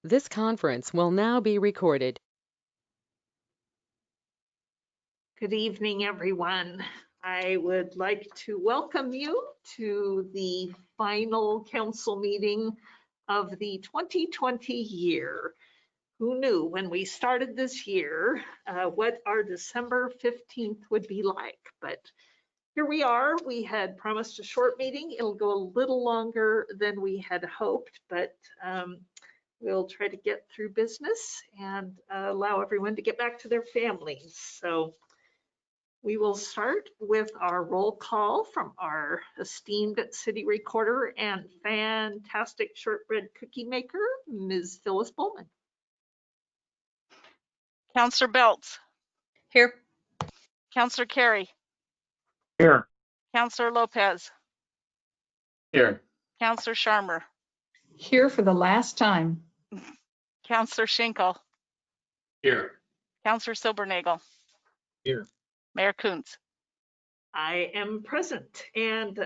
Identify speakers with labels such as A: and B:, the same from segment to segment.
A: This conference will now be recorded.
B: Good evening, everyone. I would like to welcome you to the final council meeting of the 2020 year. Who knew when we started this year what our December 15th would be like? But here we are. We had promised a short meeting. It'll go a little longer than we had hoped, but we'll try to get through business and allow everyone to get back to their families. So we will start with our roll call from our esteemed city recorder and fantastic shortbread cookie maker, Ms. Phyllis Bowman.
C: Counselor Belts.
D: Here.
C: Counselor Carey.
E: Here.
C: Counselor Lopez.
E: Here.
C: Counselor Sharmer.
D: Here for the last time.
C: Counselor Schinkel.
E: Here.
C: Counselor Silbernagel.
E: Here.
C: Mayor Kuntz.
B: I am present, and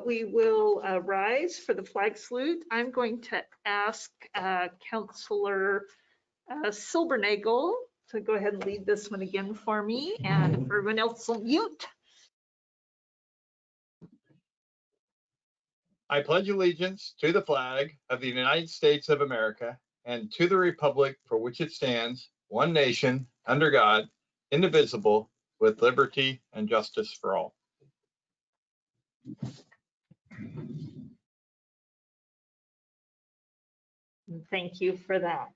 B: we will rise for the flag salute. I'm going to ask Counselor Silbernagel to go ahead and lead this one again for me, and everyone else will mute.
E: I pledge allegiance to the flag of the United States of America and to the republic for which it stands, one nation, under God, indivisible, with liberty and justice for all.
B: Thank you for that.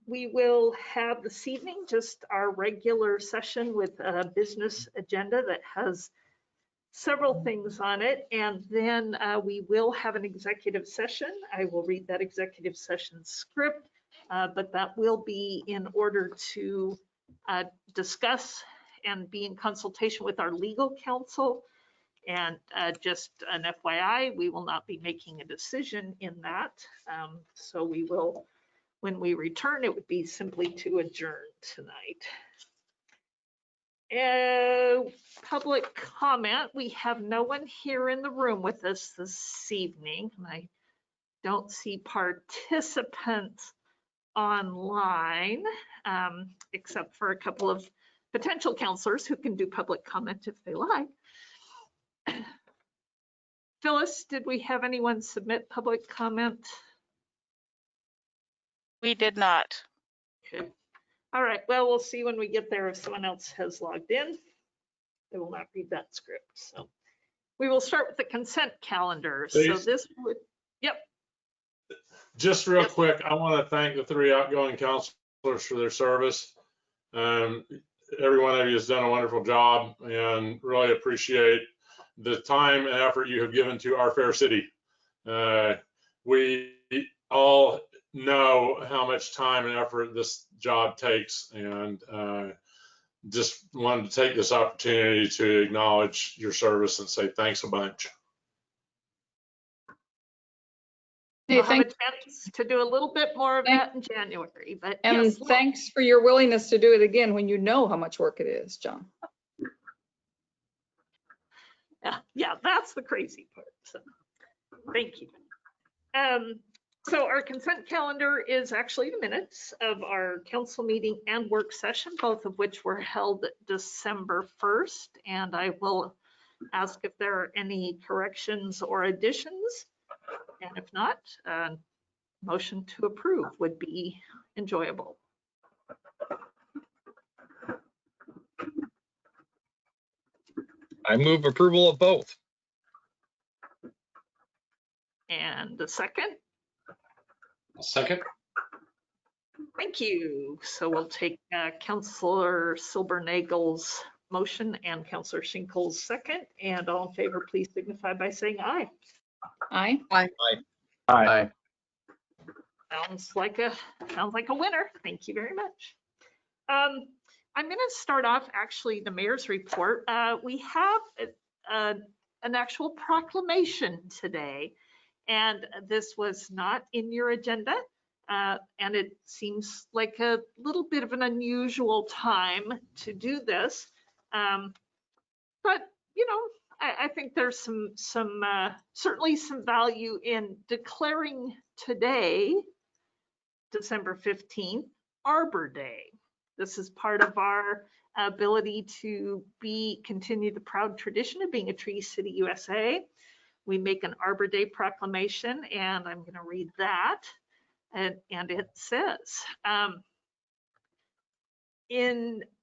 B: We will have this evening just our regular session with a business agenda that has several things on it, and then we will have an executive session. I will read that executive session script, but that will be in order to discuss and be in consultation with our legal counsel. And just an FYI, we will not be making a decision in that. So we will, when we return, it would be simply to adjourn tonight. Public comment. We have no one here in the room with us this evening. And I don't see participants online, except for a couple of potential counselors who can do public comment if they like. Phyllis, did we have anyone submit public comment?
C: We did not.
B: Okay. All right, well, we'll see when we get there if someone else has logged in. I will not read that script. So we will start with the consent calendar.
F: Please.
B: So this would, yep.
F: Just real quick, I want to thank the 3 outgoing counselors for their service. Every one of you has done a wonderful job and really appreciate the time and effort you have given to our fair city. We all know how much time and effort this job takes, and just wanted to take this opportunity to acknowledge your service and say thanks a bunch.
B: We'll have a chance to do a little bit more of that in January, but
D: and
B: yes,
D: thanks for your willingness to do it again when you know how much work it is, John.
B: yeah, that's the crazy part. So thank you. So our consent calendar is actually the minutes of our council meeting and work session, both of which were held December 1st. And I will ask if there are any corrections or additions. And if not, motion to approve would be enjoyable.
E: I move approval of both.
B: And the second?
E: Second.
B: Thank you. So we'll take Councillor Silbernagel's motion and Councillor Schinkel's second, and all in favor, please signify by saying aye.
D: Aye.
E: Aye. Aye.
B: Sounds like a winner. Thank you very much. I'm going to start off actually the mayor's report. We have an actual proclamation today, and this was not in your agenda, and it seems like a little bit of an unusual time to do this, but you know, I think there's certainly some value in declaring today December 15th, Arbor Day. This is part of our ability to continue the proud tradition of being a Tree City, USA. We make an Arbor Day Proclamation, and I'm going to read that. And it says,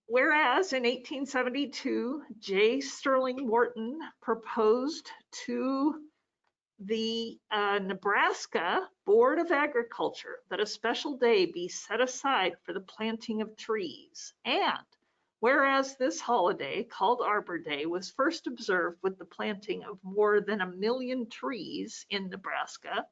B: whereas in 1872, J. Sterling Morton proposed to the Nebraska Board of Agriculture that a special day be set aside for the planting of trees. And whereas this holiday, called Arbor Day, was first observed with the planting of more than 1 million trees in Nebraska,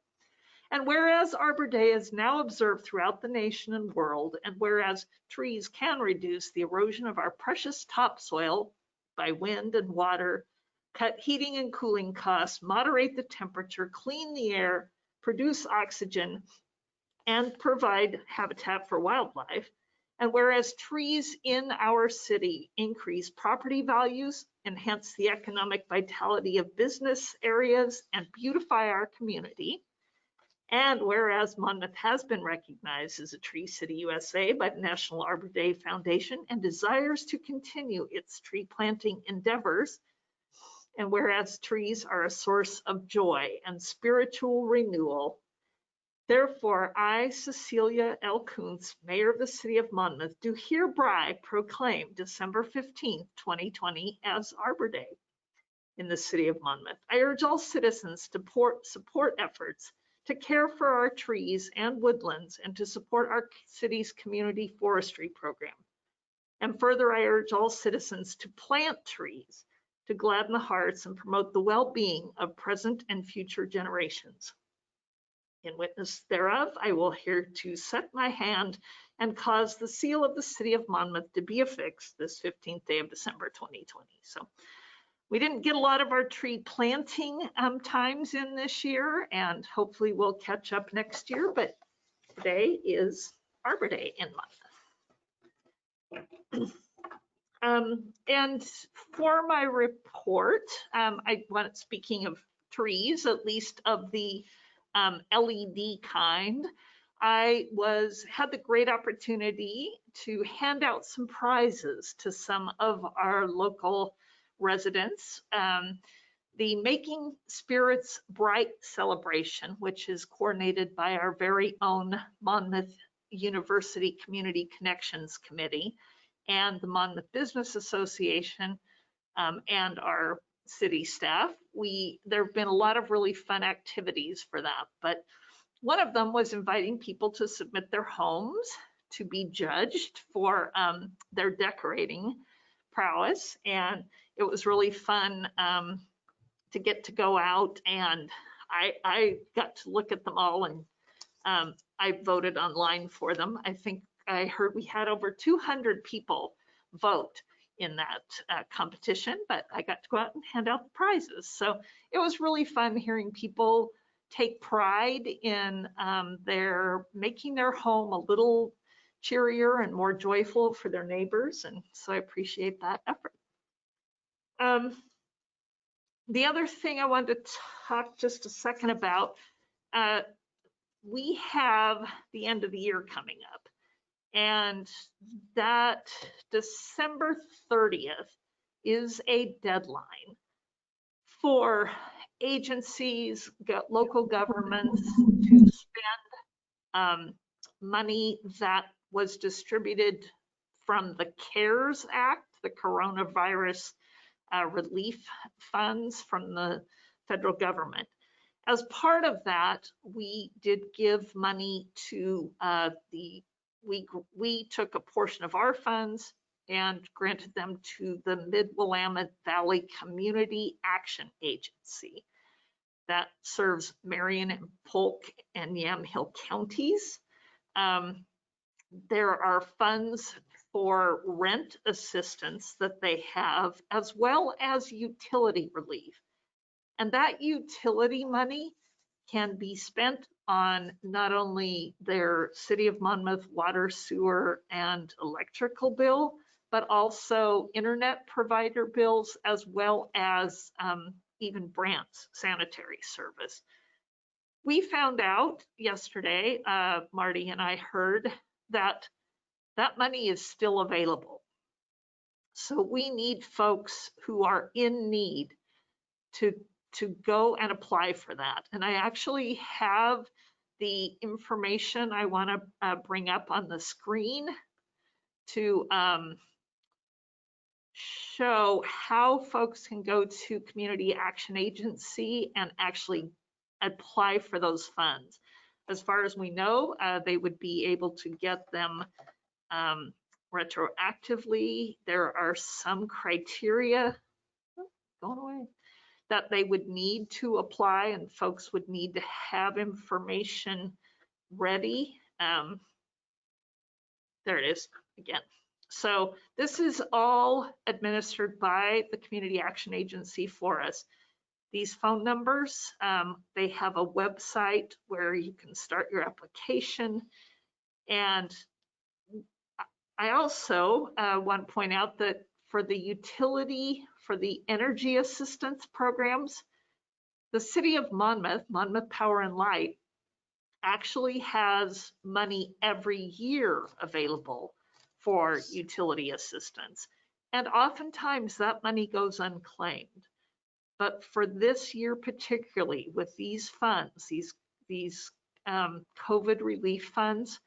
B: and whereas Arbor Day is now observed throughout the nation and world, and whereas trees can reduce the erosion of our precious topsoil by wind and water, cut heating and cooling costs, moderate the temperature, clean the air, produce oxygen, and provide habitat for wildlife. And whereas trees in our city increase property values, enhance the economic vitality of business areas, and beautify our community. And whereas Monmouth has been recognized as a Tree City, USA by the National Arbor Day Foundation and desires to continue its tree planting endeavors, and whereas trees are a source of joy and spiritual renewal, therefore I, Cecilia L. Kuntz, Mayor of the City of Monmouth, do hereby proclaim December 15th, 2020 as Arbor Day in the City of Monmouth. I urge all citizens to support efforts to care for our trees and woodlands and to support our city's community forestry program. And further, I urge all citizens to plant trees to gladden the hearts and promote the well-being of present and future generations. In witness thereof, I will here to set my hand and cause the seal of the City of Monmouth to be affixed this 15th day of December 2020. So we didn't get a lot of our tree planting times in this year, and hopefully we'll catch up next year, but today is Arbor Day in Monmouth. And for my report, speaking of trees, at least of the LED kind, I had the great opportunity to hand out some prizes to some of our local residents. The Making Spirits Bright celebration, which is coordinated by our very own Monmouth University Community Connections Committee and the Monmouth Business Association and our city staff. There have been a lot of really fun activities for that, but one of them was inviting people to submit their homes to be judged for their decorating prowess, and it was really fun to get to go out, and I got to look at them all, and I voted online for them. I think I heard we had over 200 people vote in that competition, but I got to go out and hand out the prizes. So it was really fun hearing people take pride in making their home a little cheerier and more joyful for their neighbors, and so I appreciate that effort. The other thing I wanted to talk just a second about, we have the end of the year coming up, and that December 30th is a deadline for agencies, local governments to spend money that was distributed from the CARES Act, the Coronavirus Relief Funds from the federal government. As part of that, we did give money to we took a portion of our funds and granted them to the Mid-Willamette Valley Community Action Agency that serves Marion and Polk and Yamhill counties. There are funds for rent assistance that they have, as well as utility relief. And that utility money can be spent on not only their City of Monmouth water, sewer, and electrical bill, but also internet provider bills, as well as even Brandt's sanitary service. we found out yesterday, Marty and I heard that that money is still available. So we need folks who are in need to go and apply for that. And I actually have the information I want to bring up on the screen to show how folks can go to Community Action Agency and actually apply for those funds. As far as we know, they would be able to get them retroactively. There are some criteria going away that they would need to apply, and folks would need to have information ready. There it is again. So this is all administered by the Community Action Agency for us. These phone numbers, they have a website where you can start your application. And I also want to point out that for the utility, for the energy assistance programs, the city of Monmouth, Monmouth Power and Light, actually has money every year available for utility assistance. And oftentimes that money goes unclaimed. But for this year particularly, with these funds, these COVID relief funds,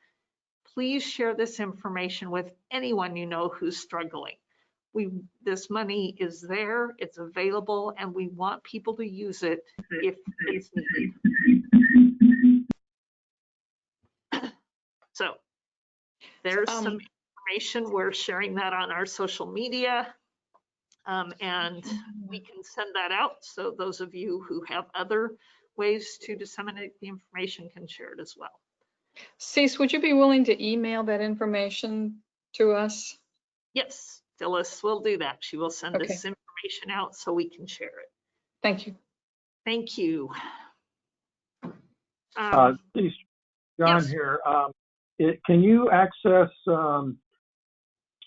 B: please share this information with anyone you know who's struggling. This money is there, it's available, and we want people to use it if it's needed. So there's some information. We're sharing that on our social media, and we can send that out. So those of you who have other ways to disseminate the information can share it as well.
D: Cease, would you be willing to email that information to us?
B: Yes, Phyllis will do that. She will send
D: Okay.
B: this information out so we can share it.
D: Thank you.
B: Thank you.
G: Please, John
B: yes.
G: here. Can you access, and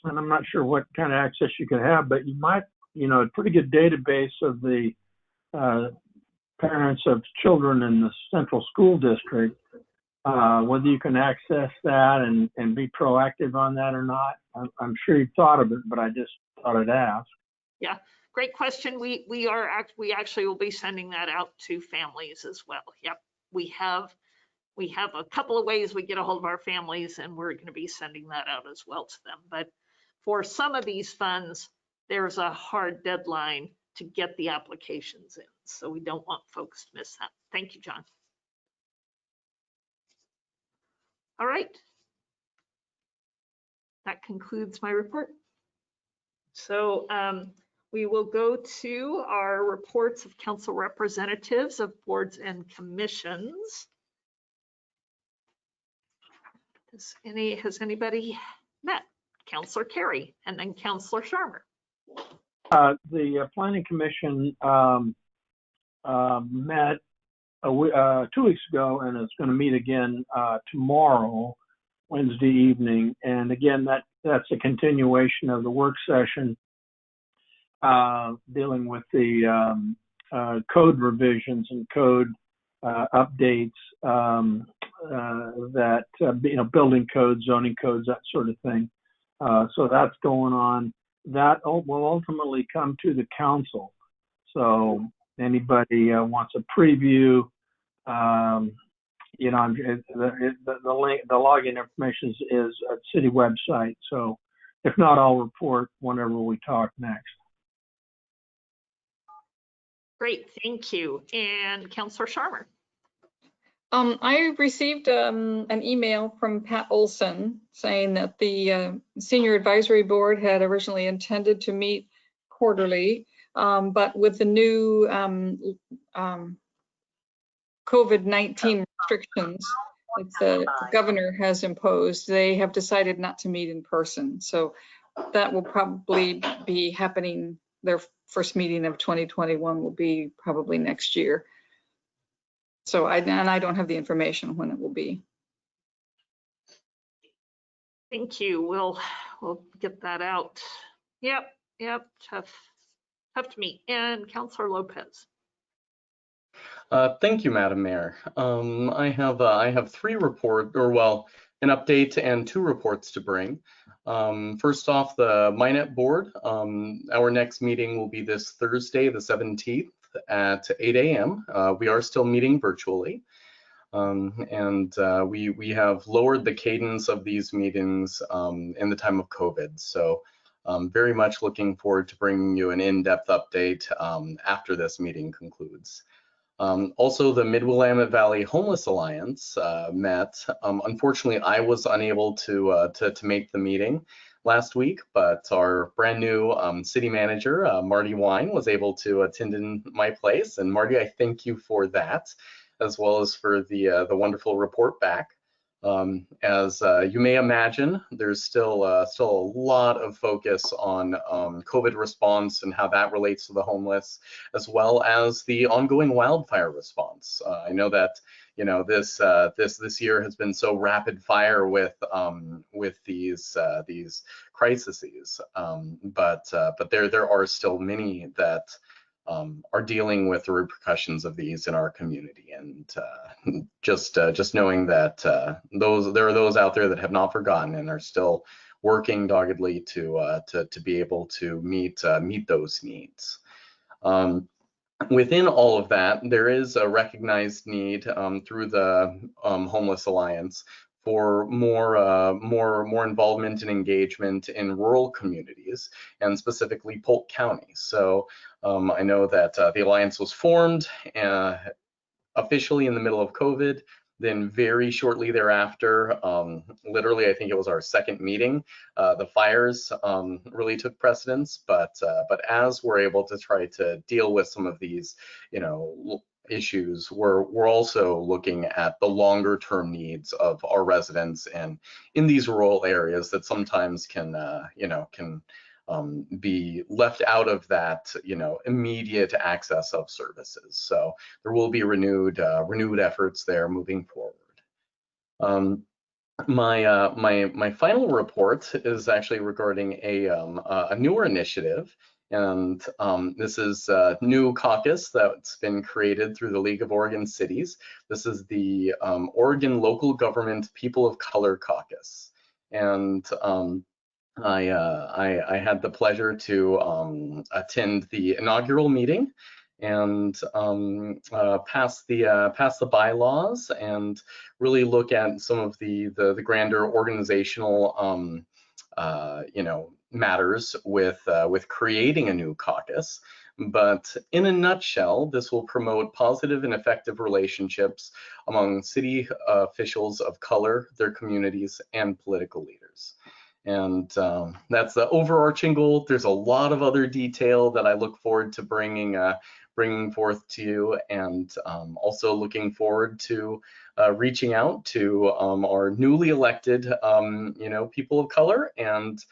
G: I'm not sure what kind of access you can have, but you might, a pretty good database of the parents of children in the central school district, whether you can access that and be proactive on that or not. I'm sure you've thought of it, but I just thought I'd ask.
B: Yeah, great question. We actually will be sending that out to families as well. Yep, we have a couple of ways we get a hold of our families, and we're going to be sending that out as well to them. But for some of these funds, there's a hard deadline to get the applications in. So we don't want folks to miss that. Thank you, John. All right. That concludes my report. So we will go to our reports of council representatives of boards and commissions. Has anybody met? Councilor Carey and then Councilor Sharma.
G: The Planning Commission met 2 weeks ago and is going to meet again tomorrow, Wednesday evening. And again, that's a continuation of the work session dealing with the code revisions and code updates that, building codes, zoning codes, that sort of thing. So that's going on. That will ultimately come to the council. So anybody wants a preview, the link, the login information is at city website. So if not, I'll report whenever we talk next.
B: Great, thank you. And Councilor Sharma.
D: I received an email from Pat Olson saying that the Senior Advisory Board had originally intended to meet quarterly, but with the new COVID-19 restrictions that the governor has imposed, they have decided not to meet in person. So that will probably be happening. Their first meeting of 2021 will be probably next year. So I don't have the information when it will be.
B: Thank you. We'll get that out. Yep, tough to meet. And Councilor Lopez.
H: Thank you, Madam Mayor. I have three an update and two reports to bring. First off, the Minnet board. Our next meeting will be this Thursday, the 17th at 8 a.m. We are still meeting virtually. We have lowered the cadence of these meetings in the time of COVID. So very much looking forward to bringing you an in-depth update after this meeting concludes. Also, the Mid-Willamette Valley Homeless Alliance met. Unfortunately, I was unable to make the meeting last week, but our brand new city manager, Marty Wine, was able to attend in my place. And Marty, I thank you for that, as well as for the wonderful report back. As you may imagine, there's still a lot of focus on COVID response and how that relates to the homeless, as well as the ongoing wildfire response. I know that this year has been so rapid fire with these crises, but there are still many that are dealing with the repercussions of these in our community, and just knowing that there are those out there that have not forgotten and are still working doggedly to be able to meet those needs. Within all of that, there is a recognized need through the Homeless Alliance for more involvement and engagement in rural communities, and specifically Polk County. So I know that the Alliance was formed officially in the middle of COVID. Then very shortly thereafter, literally, I think it was our second meeting, the fires really took precedence. But as we're able to try to deal with some of these, issues, we're also looking at the longer term needs of our residents and in these rural areas that sometimes can be left out of that immediate access of services. So there will be renewed efforts there moving forward. My final report is actually regarding a newer initiative. And this is a new caucus that's been created through the League of Oregon Cities. This is the Oregon Local Government People of Color Caucus. And I had the pleasure to attend the inaugural meeting and pass the bylaws and really look at some of the grander organizational matters with creating a new caucus. But in a nutshell, this will promote positive and effective relationships among city officials of color, their communities, and political leaders. And that's the overarching goal. There's a lot of other detail that I look forward to bringing forth to you, and also looking forward to reaching out to our newly elected people of color. And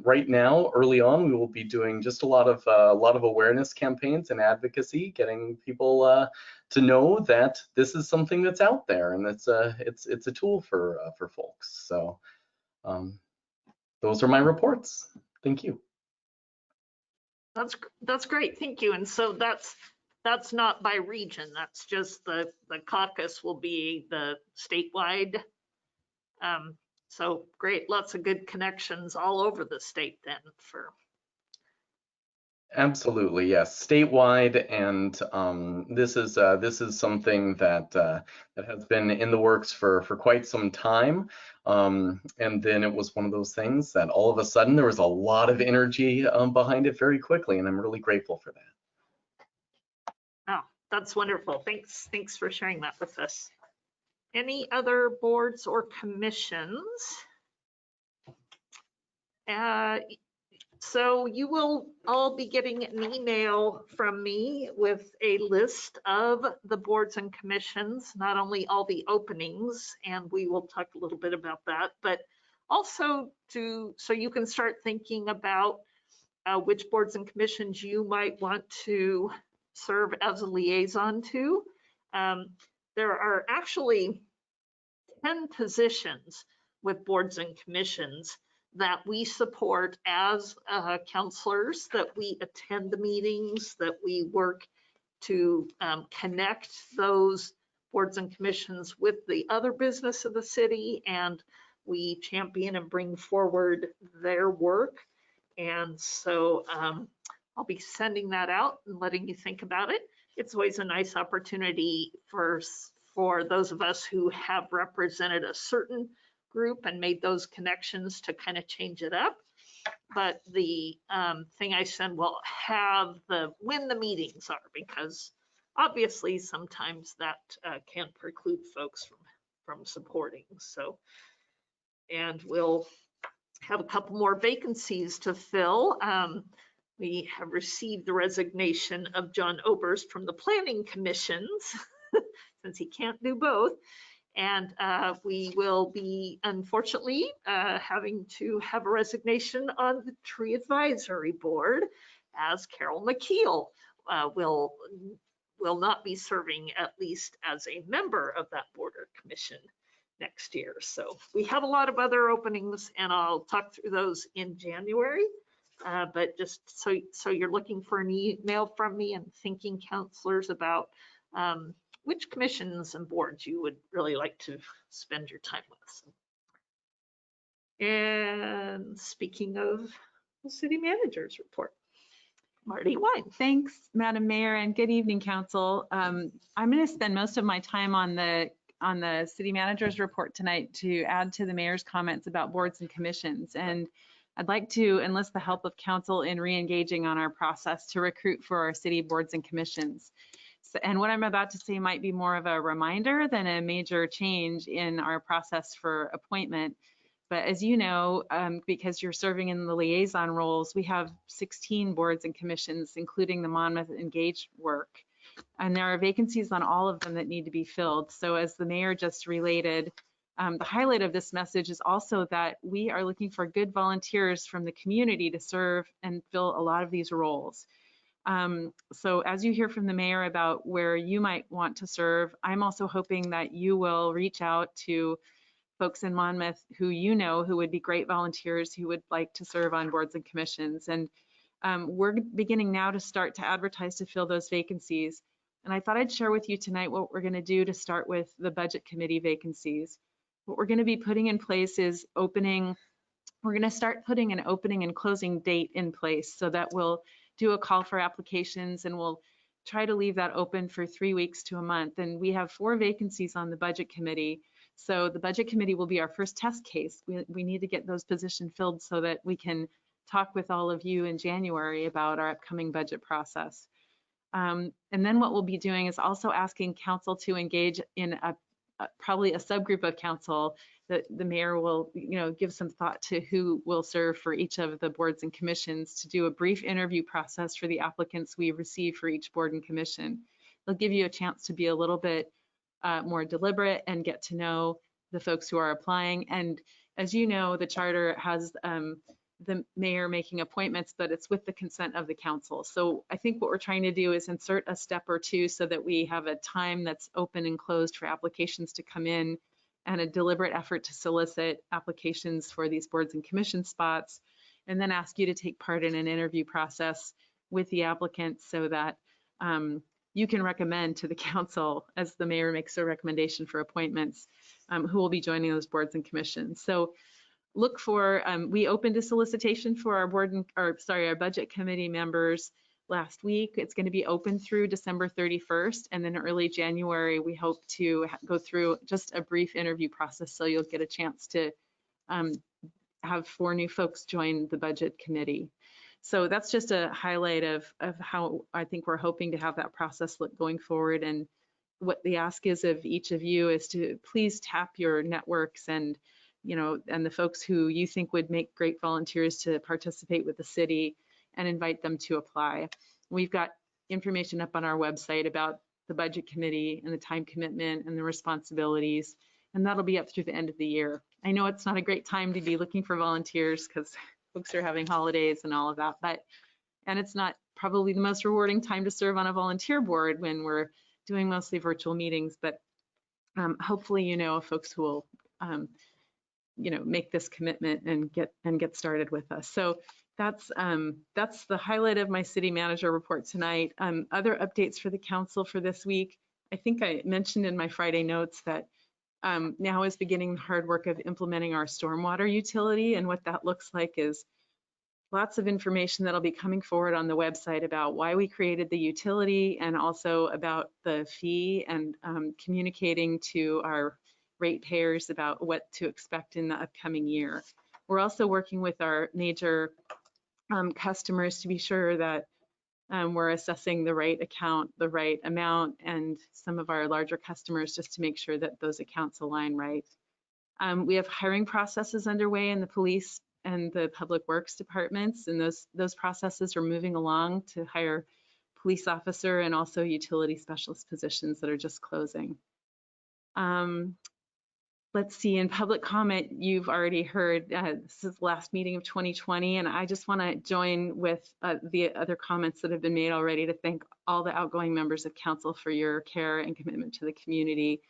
H: right now, early on, we will be doing just a lot of awareness campaigns and advocacy, getting people to know that this is something that's out there, and it's a tool for folks. So those are my reports. Thank you.
B: That's great. Thank you. And so that's not by region. That's just the caucus will be the statewide. So great. Lots of good connections all over the state then for.
H: Absolutely, yes, statewide, and this is something that has been in the works for quite some time, and then it was one of those things that all of a sudden there was a lot of energy behind it very quickly, and I'm really grateful for that.
B: Oh, that's wonderful. Thanks for sharing that with us. Any other boards or commissions? So you will all be getting an email from me with a list of the boards and commissions, not only all the openings, and we will talk a little bit about that, but also so you can start thinking about which boards and commissions you might want to serve as a liaison to. There are actually 10 positions with boards and commissions that we support as counselors, that we attend the meetings, that we work to connect those boards and commissions with the other business of the city, and we champion and bring forward their work. And so I'll be sending that out and letting you think about it. It's always a nice opportunity for those of us who have represented a certain group and made those connections to kind of change it up. But the thing I send will have when the meetings are, because obviously sometimes that can preclude folks from supporting. So, and we'll have a couple more vacancies to fill. We have received the resignation of John Oberst from the Planning Commissions, since he can't do both. And we will be, unfortunately, having to have a resignation on the Tree Advisory Board, as Carol McKeel will not be serving, at least as a member of that board or commission next year. So we have a lot of other openings, and I'll talk through those in January. But just so you're looking for an email from me and thinking, counselors, about which commissions and boards you would really like to spend your time with. And speaking of the city manager's report, Marty Wine.
I: Thanks, Madam Mayor, and good evening, Council. I'm going to spend most of my time on the city manager's report tonight to add to the mayor's comments about boards and commissions. And I'd like to enlist the help of council in re-engaging on our process to recruit for our city boards and commissions. And what I'm about to say might be more of a reminder than a major change in our process for appointment. But as you know, because you're serving in the liaison roles, we have 16 boards and commissions, including the Monmouth Engaged work. And there are vacancies on all of them that need to be filled. So as the mayor just related, the highlight of this message is also that we are looking for good volunteers from the community to serve and fill a lot of these roles. So as you hear from the mayor about where you might want to serve, I'm also hoping that you will reach out to folks in Monmouth who you know who would be great volunteers who would like to serve on boards and commissions. And we're beginning now to start to advertise to fill those vacancies. And I thought I'd share with you tonight what we're going to do to start with the budget committee vacancies. What we're going to be putting in place is we're going to start putting an opening and closing date in place so that we'll do a call for applications, and we'll try to leave that open for 3 weeks to a month. And we have 4 vacancies on the budget committee. So the budget committee will be our first test case. We need to get those positions filled so that we can talk with all of you in January about our upcoming budget process. And then what we'll be doing is also asking council to engage in probably a subgroup of council that the mayor will, give some thought to who will serve for each of the boards and commissions, to do a brief interview process for the applicants we receive for each board and commission. They'll give you a chance to be a little bit more deliberate and get to know the folks who are applying. And as you know, the charter has the mayor making appointments, but it's with the consent of the council. So I think what we're trying to do is insert a step or two so that we have a time that's open and closed for applications to come in, and a deliberate effort to solicit applications for these boards and commission spots, and then ask you to take part in an interview process with the applicants so that you can recommend to the council, as the mayor makes a recommendation for appointments, who will be joining those boards and commissions. So look for, we opened a solicitation for our budget committee members last week. It's going to be open through December 31st, and then early January, we hope to go through just a brief interview process. So you'll get a chance to have 4 new folks join the budget committee. So that's just a highlight of how I think we're hoping to have that process look going forward. And what the ask is of each of you is to please tap your networks and the folks who you think would make great volunteers to participate with the city, and invite them to apply. We've got information up on our website about the budget committee and the time commitment and the responsibilities, and that'll be up through the end of the year. I know it's not a great time to be looking for volunteers because folks are having holidays and all of that, and it's not probably the most rewarding time to serve on a volunteer board when we're doing mostly virtual meetings, but hopefully folks who will make this commitment and get started with us. So that's the highlight of my city manager report tonight. Other updates for the council for this week. I think I mentioned in my Friday notes that now is beginning the hard work of implementing our stormwater utility, and what that looks like is lots of information that'll be coming forward on the website about why we created the utility and also about the fee, and communicating to our ratepayers about what to expect in the upcoming year. We're also working with our major customers to be sure that we're assessing the right account, the right amount, and some of our larger customers just to make sure that those accounts align right. We have hiring processes underway in the police and the public works departments, and those processes are moving along to hire police officer and also utility specialist positions that are just closing. Let's see, in public comment, you've already heard this is the last meeting of 2020, and I just want to join with the other comments that have been made already to thank all the outgoing members of council for your care and commitment to the community.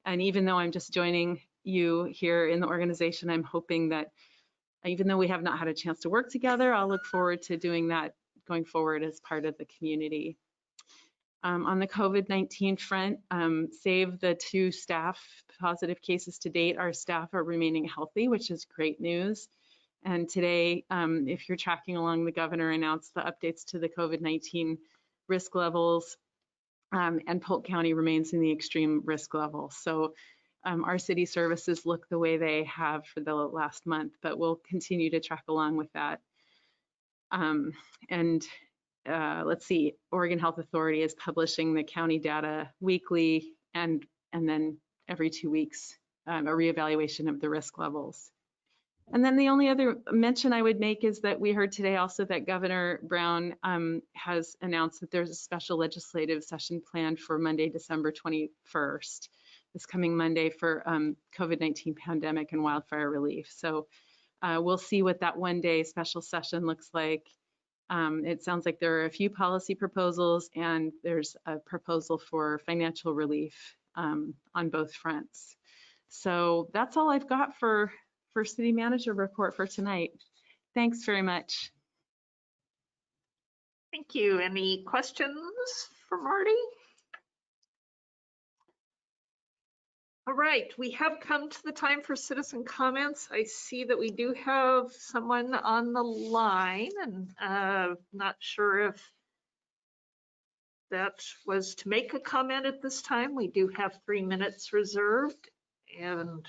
I: And even though I'm just joining you here in the organization, I'm hoping that even though we have not had a chance to work together, I'll look forward to doing that going forward as part of the community. On the COVID-19 front, save the 2 staff positive cases to date, our staff are remaining healthy, which is great news. And today, if you're tracking along, the governor announced the updates to the COVID-19 risk levels, and Polk County remains in the extreme risk level. So our city services look the way they have for the last month, but we'll continue to track along with that. Let's see, Oregon Health Authority is publishing the county data weekly, and then every 2 weeks, a reevaluation of the risk levels. And then the only other mention I would make is that we heard today also that Governor Brown has announced that there's a special legislative session planned for Monday, December 21st, this coming Monday, for COVID-19 pandemic and wildfire relief. So we'll see what that one-day special session looks like. It sounds like there are a few policy proposals, and there's a proposal for financial relief on both fronts. So that's all I've got for city manager report for tonight. Thanks very much.
B: Thank you. Any questions for Marty? All right, we have come to the time for citizen comments. I see that we do have someone on the line, and not sure if that was to make a comment at this time. We do have 3 minutes reserved, and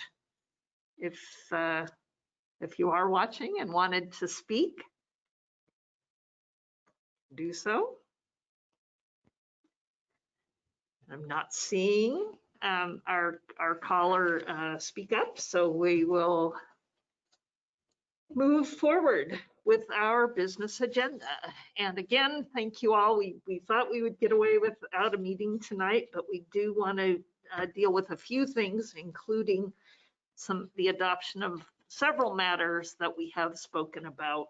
B: if you are watching and wanted to speak, do so. I'm not seeing our caller speak up, so we will move forward with our business agenda. And again, thank you all. We thought we would get away without a meeting tonight, but we do want to deal with a few things, including the adoption of several matters that we have spoken about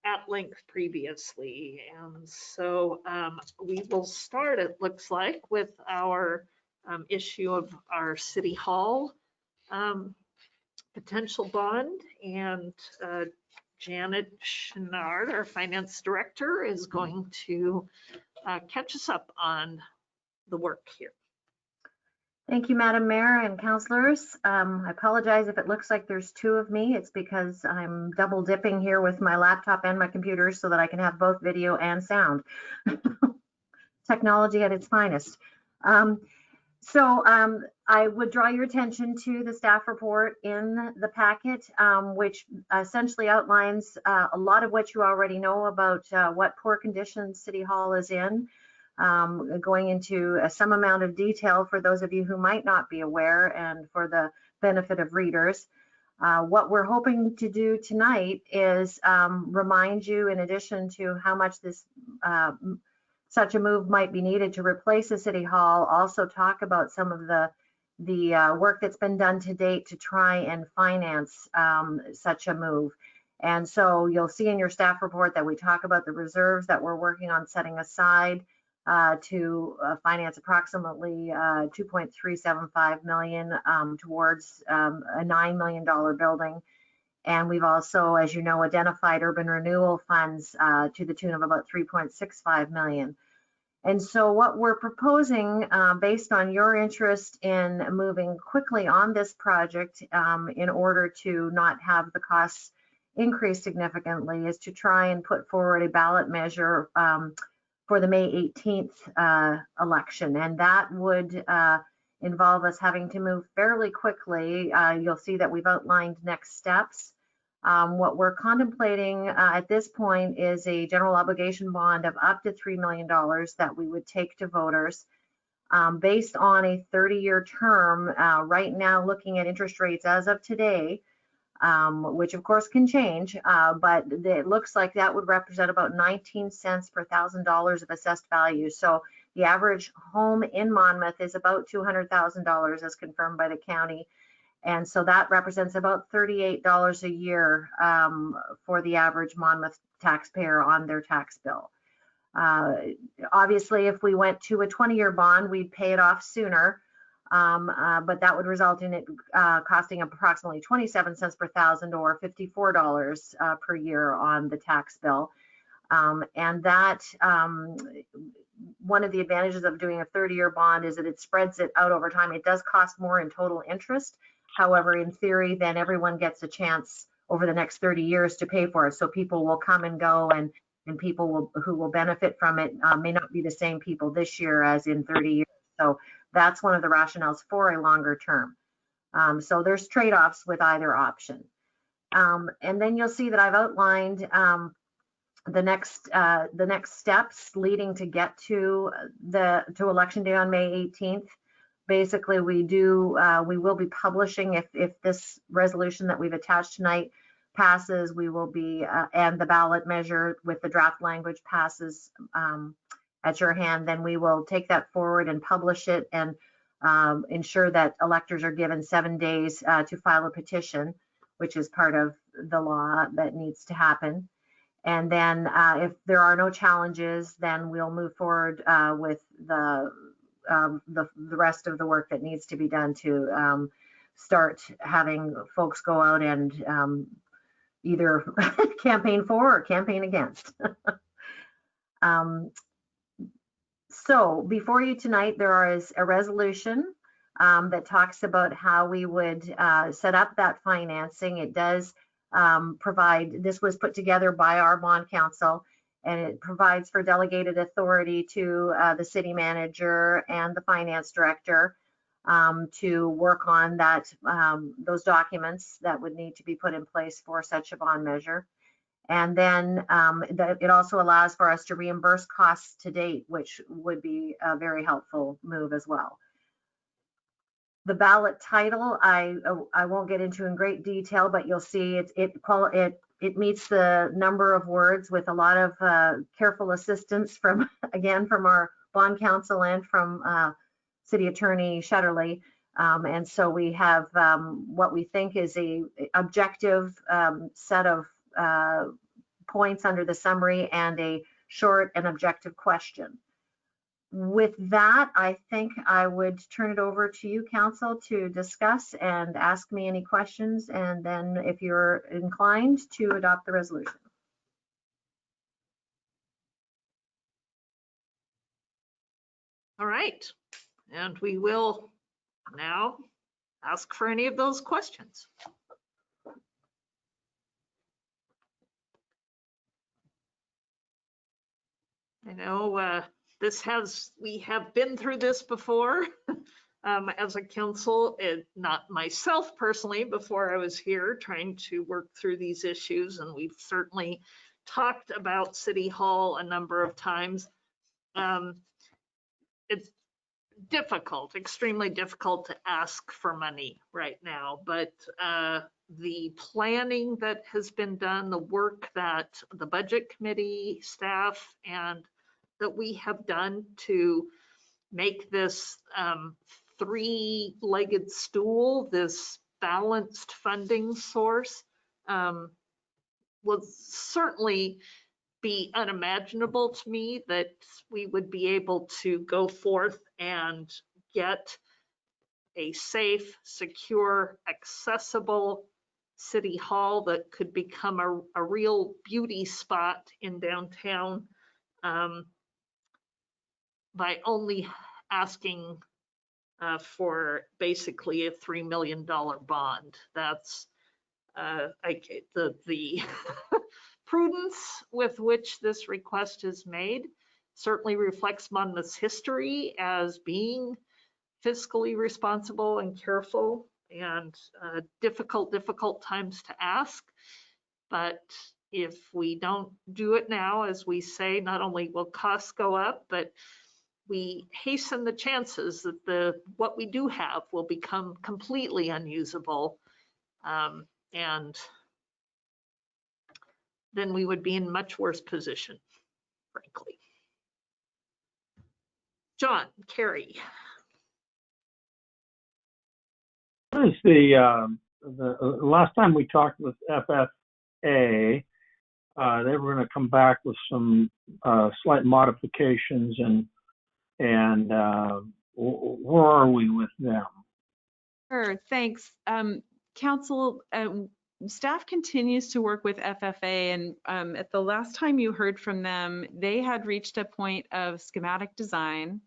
B: at length previously. And so we will start, it looks like, with our issue of our City Hall potential bond. And Janet Chenard, our finance director, is going to catch us up on the work here.
J: Thank you, Madam Mayor and councilors. I apologize if it looks like there's 2 of me. It's because I'm double dipping here with my laptop and my computer so that I can have both video and sound. Technology at its finest. I would draw your attention to the staff report in the packet, which essentially outlines a lot of what you already know about what poor condition City Hall is in. Going into some amount of detail for those of you who might not be aware, and for the benefit of readers. What we're hoping to do tonight is remind you, in addition to how much such a move might be needed to replace the City Hall, also talk about some of the work that's been done to date to try and finance such a move. And so you'll see in your staff report that we talk about the reserves that we're working on setting aside to finance approximately $2.375 million towards a $9 million building. And we've also, as you know, identified urban renewal funds to the tune of about 3.65 million. And so what we're proposing, based on your interest in moving quickly on this project in order to not have the costs increase significantly, is to try and put forward a ballot measure for the May 18th election. And that would involve us having to move fairly quickly. You'll see that we've outlined next steps. What we're contemplating at this point is a general obligation bond of up to $3 million that we would take to voters based on a 30-year term. Right now, looking at interest rates as of today, which of course can change, but it looks like that would represent about 19 cents per $1,000 of assessed value. So the average home in Monmouth is about $200,000 as confirmed by the county. And so that represents about $38 a year for the average Monmouth taxpayer on their tax bill. Obviously, if we went to a 20-year bond, we'd pay it off sooner, but that would result in it costing approximately 27 cents per thousand or $54 per year on the tax bill. And that one of the advantages of doing a 30-year bond is that it spreads it out over time. It does cost more in total interest. However, in theory, then everyone gets a chance over the next 30 years to pay for it. So people will come and go, and people who will benefit from it may not be the same people this year as in 30 years. So that's one of the rationales for a longer term. So there's trade-offs with either option. And then you'll see that I've outlined the next steps leading to get to election day on May 18th. Basically, we will be publishing, if this resolution that we've attached tonight passes, we will be, and the ballot measure with the draft language passes at your hand, then we will take that forward and publish it and ensure that electors are given 7 days to file a petition, which is part of the law that needs to happen. And then if there are no challenges, then we'll move forward with the rest of the work that needs to be done to start having folks go out and either campaign for or campaign against. So before you tonight, there is a resolution that talks about how we would set up that financing. It does provide, this was put together by our bond counsel, and it provides for delegated authority to the city manager and the finance director to work on that, those documents that would need to be put in place for such a bond measure. And then it also allows for us to reimburse costs to date, which would be a very helpful move as well. The ballot title, I won't get into in great detail, but you'll see it meets the number of words with a lot of careful assistance from, again, from our bond counsel and from City Attorney Shetterly. And so we have what we think is a objective set of points under the summary and a short and objective question. With that, I think I would turn it over to you, Council, to discuss and ask me any questions, and then if you're inclined to adopt the resolution.
B: All right, and we will now ask for any of those questions. I know we have been through this before as a council, not myself personally, before I was here trying to work through these issues, and we've certainly talked about City Hall a number of times. It's difficult, extremely difficult to ask for money right now, but the planning that has been done, the work that the budget committee staff and that we have done to make this three-legged stool, this balanced funding source, will certainly be unimaginable to me that we would be able to go forth and get a safe, secure, accessible City Hall that could become a real beauty spot in downtown by only asking for basically a $3 million bond. That's the prudence with which this request is made certainly reflects Monmouth's history as being fiscally responsible and careful, and difficult times to ask. But if we don't do it now, as we say, not only will costs go up, but we hasten the chances that what we do have will become completely unusable. And then we would be in much worse position, frankly. John, Carrie.
G: What is the last time we talked with FFA, they were going to come back with some slight modifications, and where are we with them?
I: Sure, thanks. Council, staff continues to work with FFA, and at the last time you heard from them, they had reached a point of schematic design,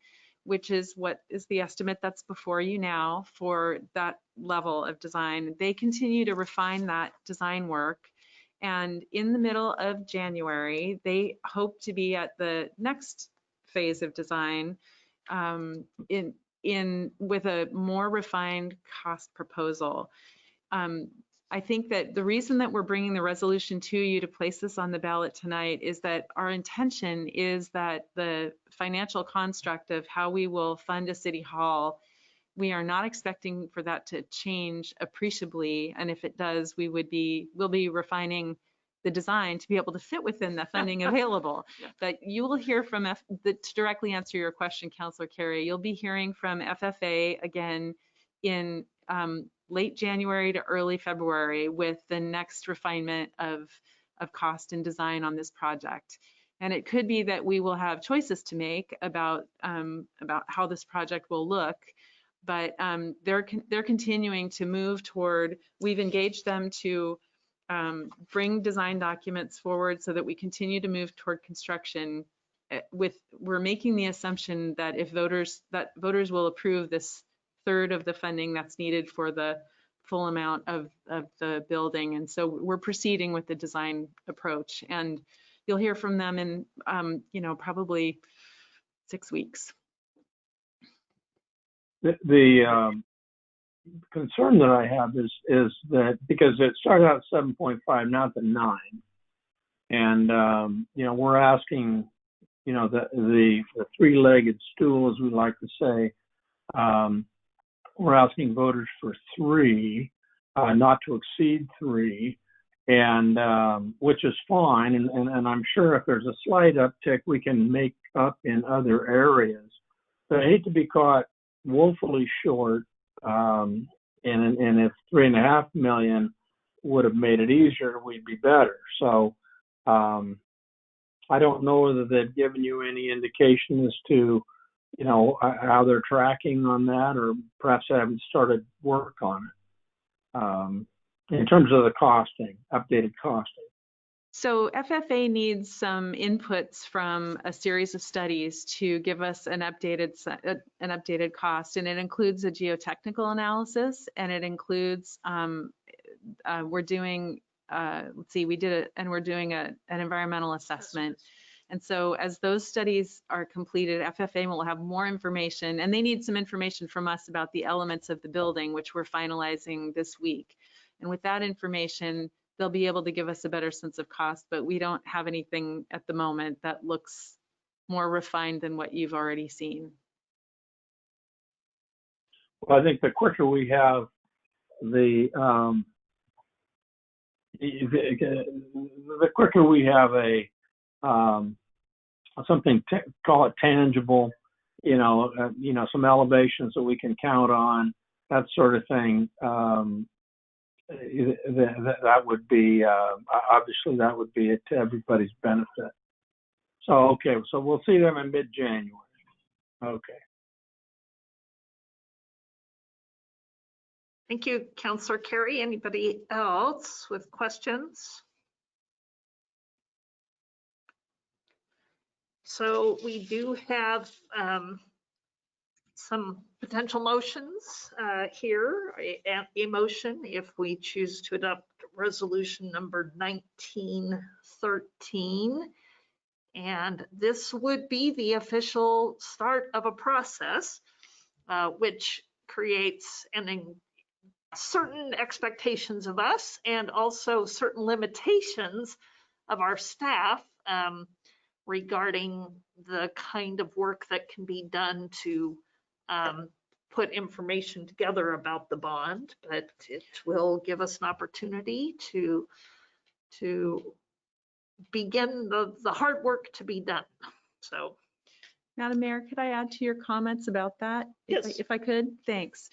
I: which is what is the estimate that's before you now for that level of design. They continue to refine that design work, and in the middle of January, they hope to be at the next phase of design with a more refined cost proposal. I think that the reason that we're bringing the resolution to you to place this on the ballot tonight is that our intention is that the financial construct of how we will fund a city hall, we are not expecting for that to change appreciably. And if it does, we'll be refining the design to be able to fit within the funding available. But you will hear from, to directly answer your question, Councillor Carey, you'll be hearing from FFA again in late January to early February with the next refinement of cost and design on this project. And it could be that we will have choices to make about how this project will look, but they're continuing to move toward, we've engaged them to bring design documents forward so that we continue to move toward construction. We're making the assumption that if voters will approve this third of the funding that's needed for the full amount of the building. And so we're proceeding with the design approach, and you'll hear from them in, probably 6 weeks.
G: The concern that I have is that because it started out at 7.5, now it's at 9. And, we're asking, the three-legged stool, as we like to say, we're asking voters for 3, not to exceed 3, and which is fine. And I'm sure if there's a slight uptick, we can make up in other areas. But I hate to be caught woefully short. And if $3.5 million would have made it easier, we'd be better. So I don't know whether they've given you any indication as to how they're tracking on that, or perhaps they haven't started work on it in terms of the costing, updated costing.
I: So FFA needs some inputs from a series of studies to give us an updated cost, and it includes a geotechnical analysis, and it includes we're doing we're doing an environmental assessment. And so as those studies are completed, FFA will have more information, and they need some information from us about the elements of the building, which we're finalizing this week. And with that information, they'll be able to give us a better sense of cost, but we don't have anything at the moment that looks more refined than what you've already seen.
G: Well, I think the quicker we have the quicker we have a something, call it tangible, some elevations that we can count on, that sort of thing. That would be, obviously that would be to everybody's benefit. So, okay, so we'll see them in mid-January. Okay.
B: Thank you, Councillor Carey. Anybody else with questions? So we do have some potential motions here. A motion if we choose to adopt resolution number 1913. And this would be the official start of a process which creates certain expectations of us and also certain limitations of our staff regarding the kind of work that can be done to put information together about the bond, but it will give us an opportunity to begin the hard work to be done. So,
I: Madam Mayor, could I add to your comments about that?
B: Yes.
I: If I could, thanks.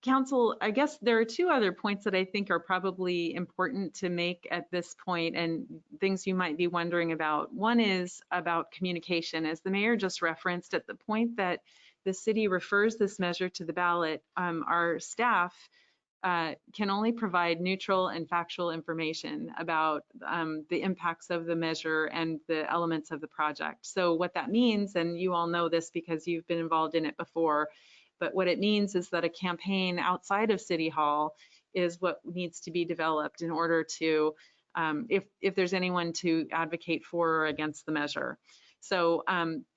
I: Council, I guess there are two other points that I think are probably important to make at this point and things you might be wondering about. One is about communication. As the mayor just referenced, at the point that the city refers this measure to the ballot, our staff can only provide neutral and factual information about the impacts of the measure and the elements of the project. So what that means, and you all know this because you've been involved in it before, but what it means is that a campaign outside of City Hall is what needs to be developed in order to, if there's anyone to advocate for or against the measure. So,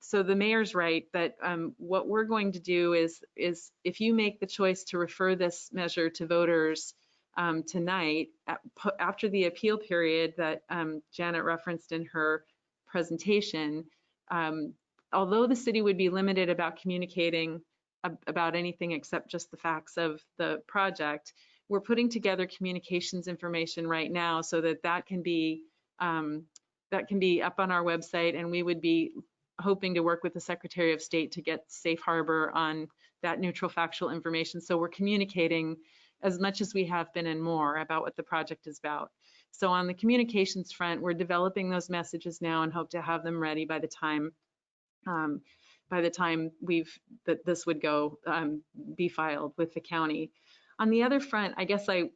I: so the mayor's right that what we're going to do is if you make the choice to refer this measure to voters tonight, after the appeal period that Janet referenced in her presentation, although the city would be limited about communicating about anything except just the facts of the project, we're putting together communications information right now so that can be up on our website, and we would be hoping to work with the Secretary of State to get safe harbor on that neutral factual information. So we're communicating as much as we have been and more about what the project is about. So on the communications front, we're developing those messages now and hope to have them ready by the time that this would go be filed with the county. On the other front, I guess I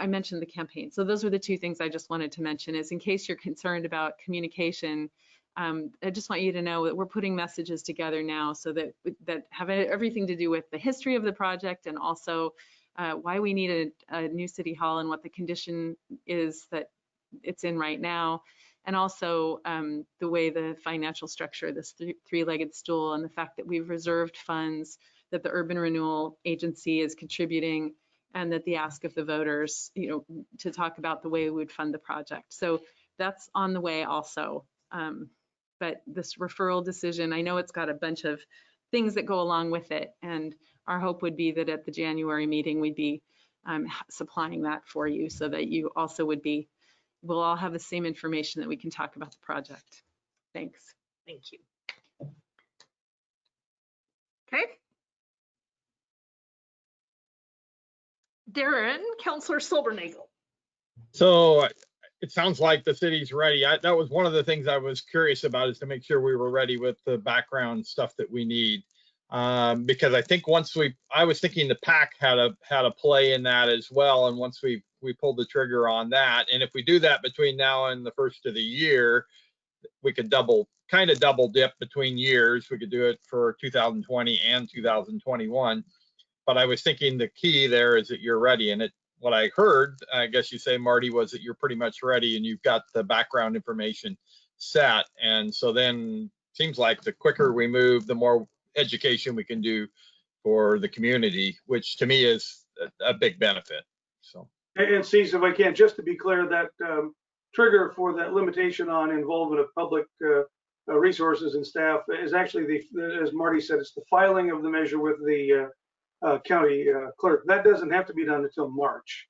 I: mentioned the campaign. So those were the two things I just wanted to mention is in case you're concerned about communication, I just want you to know that we're putting messages together now so that have everything to do with the history of the project and also why we need a new city hall and what the condition is that it's in right now. And also the way the financial structure, this three-legged stool, and the fact that we've reserved funds, that the Urban Renewal Agency is contributing, and that the ask of the voters, to talk about the way we would fund the project. So that's on the way also. But this referral decision, I know it's got a bunch of things that go along with it, and our hope would be that at the January meeting, we'd be supplying that for you so that you also we'll all have the same information that we can talk about the project. Thanks.
B: thank you. Okay. Darren, Councillor Silbernagel.
E: So it sounds like the city's ready. That was one of the things I was curious about, is to make sure we were ready with the background stuff that we need. Because I think I was thinking the PAC had a play in that as well. And once we pulled the trigger on that, and if we do that between now and the first of the year, we could kind of double dip between years. We could do it for 2020 and 2021. But I was thinking the key there is that you're ready. And what I heard, I guess you say, Marty, was that you're pretty much ready and you've got the background information set. And so then seems like the quicker we move, the more education we can do for the community, which to me is a big benefit. So.
K: And Cece, if I can, just to be clear, that trigger for that limitation on involvement of public resources and staff is actually as Marty said, it's the filing of the measure with the county clerk. That doesn't have to be done until March.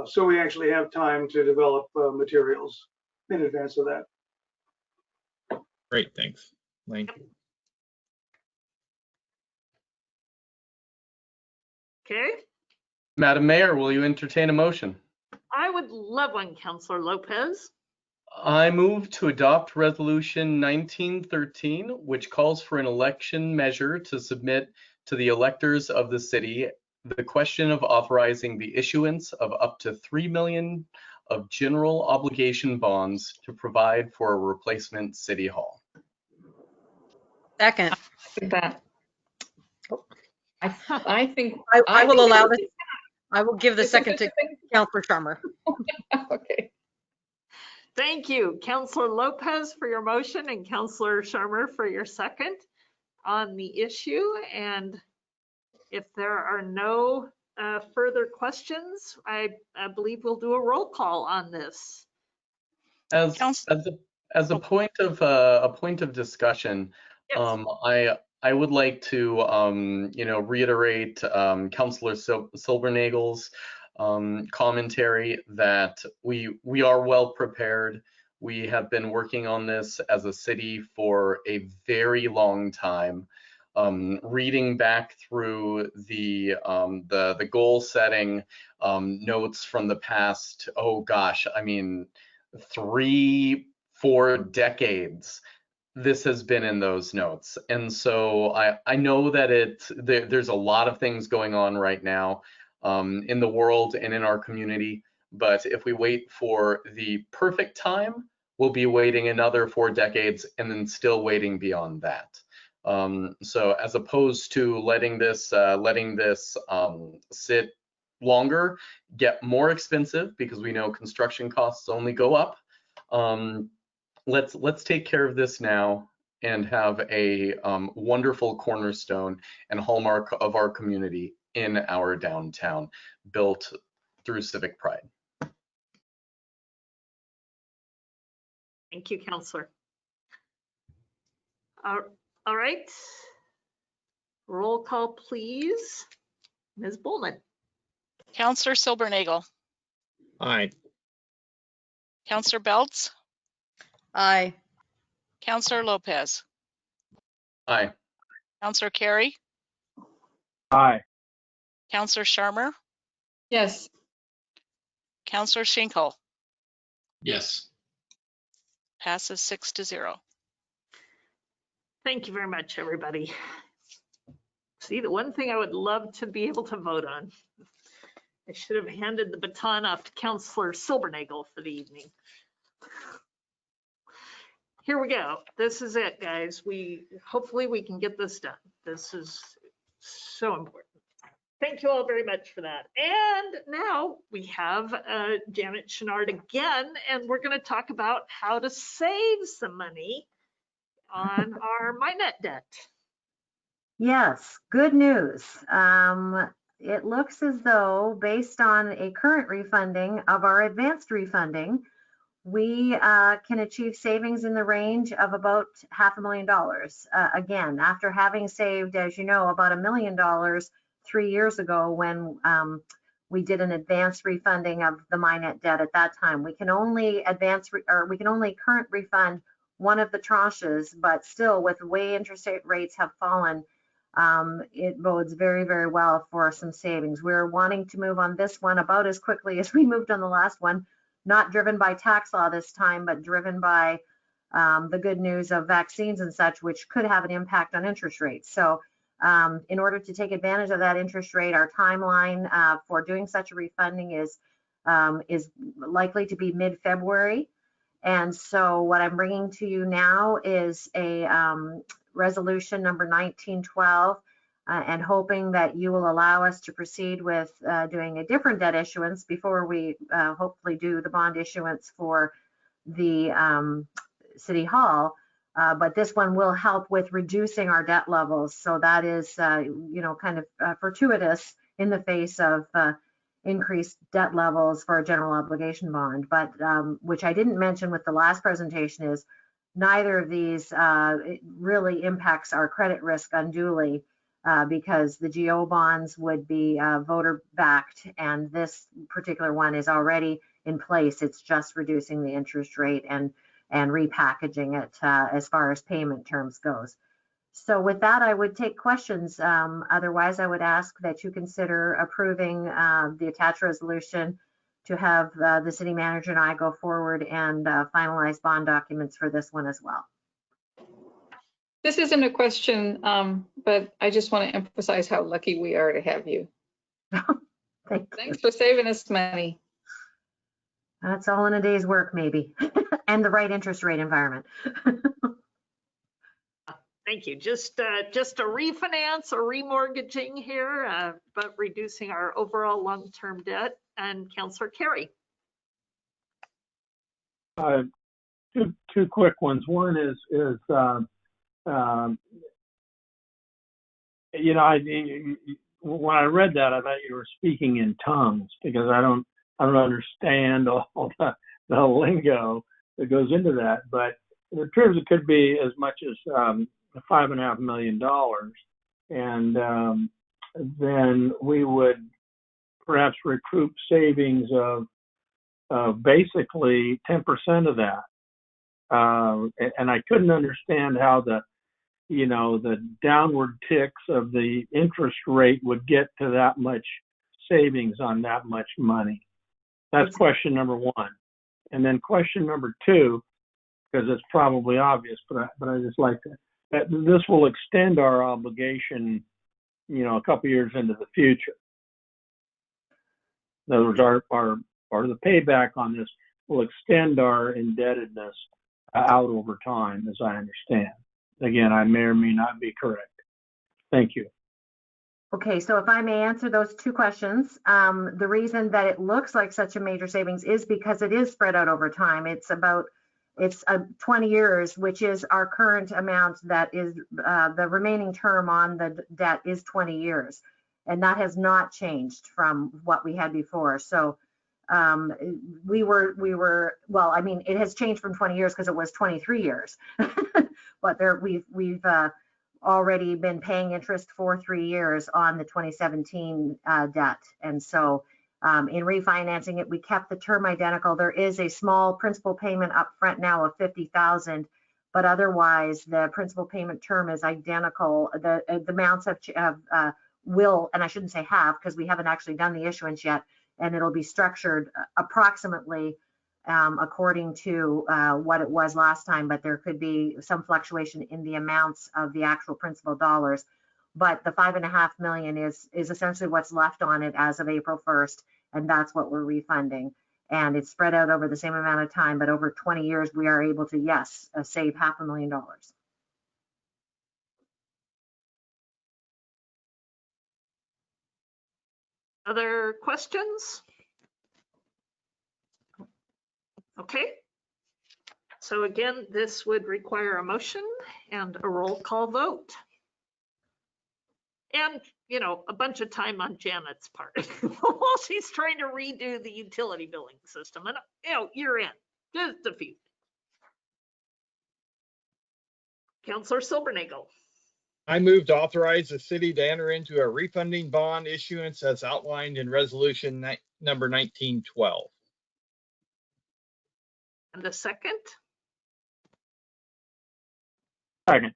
K: So we actually have time to develop materials in advance of that.
E: Great, thanks. Thank you.
B: Okay.
H: Madam Mayor, will you entertain a motion?
B: I would love one, Councillor Lopez.
H: I move to adopt Resolution 1913, which calls for an election measure to submit to the electors of the city the question of authorizing the issuance of up to $3 million of general obligation bonds to provide for a replacement city hall.
L: Second.
D: That. I think.
L: I will allow
D: this.
L: this. I will give the second to Counselor Sharma.
D: Okay.
B: Thank you, Counselor Lopez for your motion and Counselor Sharma for your second on the issue. And if there are no further questions, I believe we'll do a roll call on this.
H: As a point of discussion,
B: Yes.
H: I would like to reiterate Councillor Silbernagel's commentary that we are well prepared. We have been working on this as a city for a very long time. Reading back through the goal setting notes from the past, oh gosh, I mean, 3-4 decades, this has been in those notes. And so I know that there's a lot of things going on right now in the world and in our community, but if we wait for the perfect time, we'll be waiting another 4 decades and then still waiting beyond that. So as opposed to letting this sit longer, get more expensive, because we know construction costs only go up, let's take care of this now and have a wonderful cornerstone and hallmark of our community in our downtown, built through civic pride.
B: Thank you, Counselor. All right. Roll call, please. Ms. Bowman.
C: Counselor Silbernagel.
E: Aye.
C: Counselor Beltz.
L: Aye.
C: Counselor Lopez.
H: Aye.
C: Counselor Carey.
G: Aye.
C: Counselor Sharma.
D: Yes.
C: Counselor Schinkel.
E: Yes.
C: Passes 6-0.
B: Thank you very much, everybody. See, the one thing I would love to be able to vote on. I should have handed the baton off to Counselor Silbernagel for the evening. Here we go. This is it, guys. Hopefully we can get this done. This is so important. Thank you all very much for that. And now we have Janet Chenard again, and we're going to talk about how to save some money on our MyNet debt.
J: Yes, good news. It looks as though, based on a current refunding of our advanced refunding, we can achieve savings in the range of about $500,000. Again, after having saved, as you know, about $1 million 3 years ago when we did an advanced refunding of the MyNet debt at that time. We can only current refund one of the tranches, but still, with the way interest rates have fallen, it bodes very, very well for some savings. We're wanting to move on this one about as quickly as we moved on the last one, not driven by tax law this time, but driven by the good news of vaccines and such, which could have an impact on interest rates. So in order to take advantage of that interest rate, our timeline for doing such a refunding is likely to be mid-February. And so what I'm bringing to you now is a resolution number 1912, and hoping that you will allow us to proceed with doing a different debt issuance before we hopefully do the bond issuance for the City Hall. But this one will help with reducing our debt levels. So that is, kind of fortuitous in the face of increased debt levels for a general obligation bond. But which I didn't mention with the last presentation is neither of these really impacts our credit risk unduly, because the GO bonds would be voter backed, and this particular one is already in place. It's just reducing the interest rate and repackaging it as far as payment terms goes. So with that, I would take questions. Otherwise, I would ask that you consider approving the attached resolution to have the city manager and I go forward and finalize bond documents for this one as well.
D: This isn't a question, but I just want to emphasize how lucky we are to have you.
J: Thank you.
D: Thanks for saving us money.
J: That's all in a day's work, maybe, and the right interest rate environment.
B: Thank you. Just a refinance or remortgaging here, but reducing our overall long-term debt. And Councillor Carey.
G: Two quick ones. One is you know, when I read that, I thought you were speaking in tongues because I don't understand all the lingo that goes into that. But it appears it could be as much as $5.5 million, and then we would perhaps recoup savings of basically 10% of that. And I couldn't understand how the downward ticks of the interest rate would get to that much savings on that much money. That's question number one. And then question number two, because it's probably obvious, but I just like that this will extend our obligation, a couple years into the future. In other words, the payback on this will extend our indebtedness out over time, as I understand. Again, I may or may not be correct. Thank you.
J: Okay, so if I may answer those two questions, the reason that it looks like such a major savings is because it is spread out over time. It's 20 years, which is our current amount. That is the remaining term on the debt is 20 years, and that has not changed from what we had before. So we were well, I mean, it has changed from 20 years because it was 23 years, but we've already been paying interest for 3 years on the 2017 debt. And so in refinancing it, we kept the term identical. There is a small principal payment up front now of $50,000, but otherwise the principal payment term is identical. The amounts will, and I shouldn't say have, because we haven't actually done the issuance yet, and it'll be structured approximately according to what it was last time, but there could be some fluctuation in the amounts of the actual principal dollars. But the $5.5 million is essentially what's left on it as of April 1st, and that's what we're refunding. And it's spread out over the same amount of time, but over 20 years, we are able to, yes, save $500,000.
B: Other questions? Okay. So again, this would require a motion and a roll call vote. And, a bunch of time on Janet's part while she's trying to redo the utility billing system. And, you're in, just a few. Councillor Silbernagel.
E: I move to authorize the city to enter into a refunding bond issuance as outlined in resolution number 1912.
B: And a second?
G: Second.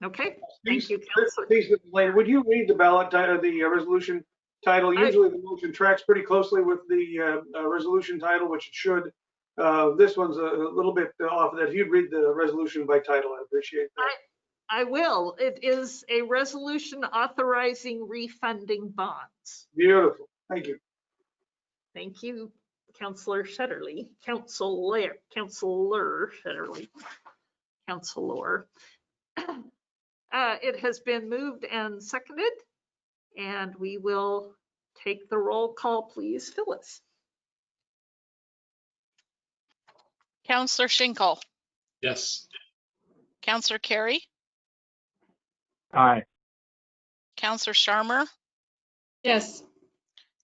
B: Okay, thank you, Councillor.
K: Would you read the ballot title, the resolution title? Usually the motion tracks pretty closely with the resolution title, which it should. This one's a little bit off of that. If you'd read the resolution by title, I'd appreciate that.
B: I will. It is a resolution authorizing refunding bonds.
K: Beautiful. Thank you.
B: Thank you, Councillor Shetterly. Councillor Shetterly. Councillor. It has been moved and seconded, and we will take the roll call, please, Phyllis.
C: Councillor Schinkel,
F: Yes.
C: Councillor Carey,
G: Aye.
C: Councillor Sharmer,
D: Yes.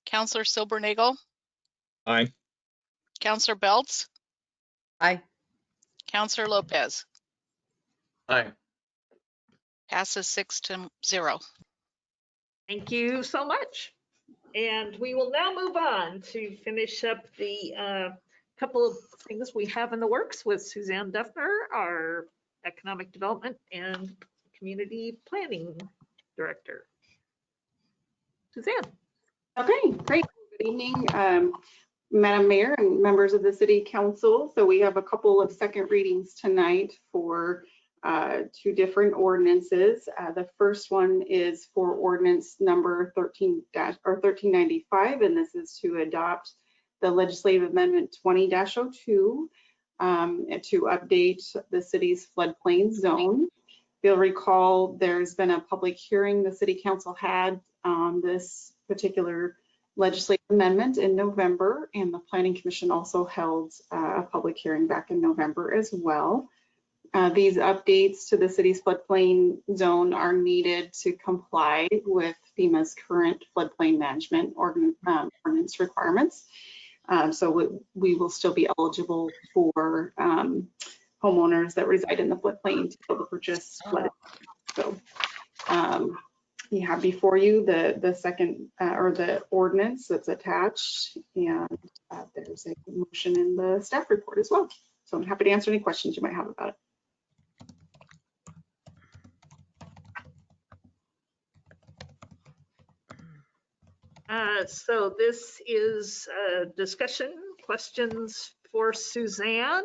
C: Councillor Silbernagel,
E: Aye.
C: Councillor Belts,
L: Aye.
C: Councillor Lopez.
H: Aye.
C: Passes 6-0.
B: Thank you so much. And we will now move on to finish up the couple of things we have in the works with Suzanne Duffner, our Economic Development and Community Planning Director. Suzanne.
M: Okay, great. Good evening, Madam Mayor and members of the City Council. So we have a couple of second readings tonight for two different ordinances. The first one is for ordinance number 1395, and this is to adopt the legislative amendment 20-02 to update the city's floodplain zone. If you'll recall, there's been a public hearing the city council had on this particular legislative amendment in November, and the Planning Commission also held a public hearing back in November as well. These updates to the city's floodplain zone are needed to comply with FEMA's current floodplain management ordinance requirements. So we will still be eligible for homeowners that reside in the floodplain to be able to purchase flooded. So you have before you the second or the ordinance that's attached, and there's a motion in the staff report as well. So I'm happy to answer any questions you might have about it.
B: So this is discussion questions for Suzanne.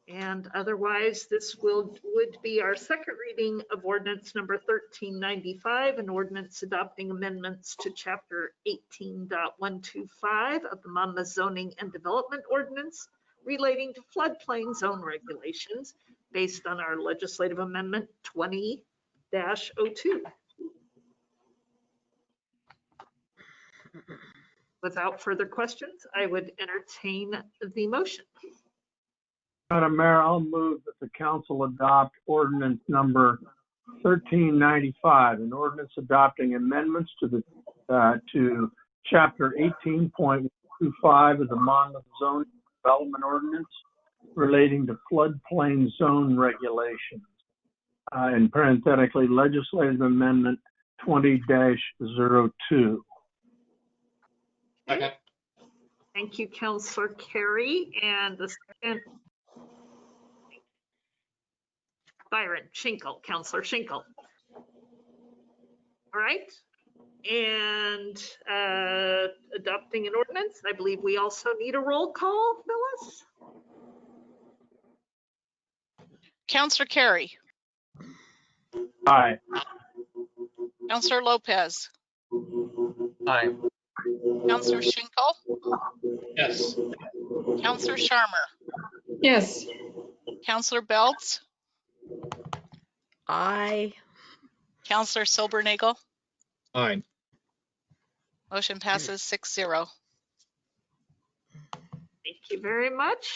B: And otherwise, this would be our second reading of ordinance number 1395, an ordinance adopting amendments to chapter 18.125 of the Monmouth Zoning and Development Ordinance relating to floodplain zone regulations based on our legislative amendment 20-02. Without further questions, I would entertain the motion.
G: Madam Mayor, I'll move that the council adopt ordinance number 1395, an ordinance adopting amendments to chapter 18.25 of the Monmouth Zoning Development Ordinance relating to floodplain zone regulations, and parenthetically legislative amendment 20-02.
B: Second. Thank you, Councillor Carey. And the second, Byron Schinkel, Councillor Schinkel. All right. And adopting an ordinance, I believe we also need a roll call, Phyllis?
C: Councillor Carey.
G: Aye.
C: Councillor Lopez.
N: Aye.
C: Councillor Schinkel.
N: Yes.
C: Councillor Sharmer.
D: Yes.
C: Councillor Beltz.
L: Aye.
C: Councillor Silbernagel.
N: Aye.
C: Motion passes 6-0.
B: Thank you very much.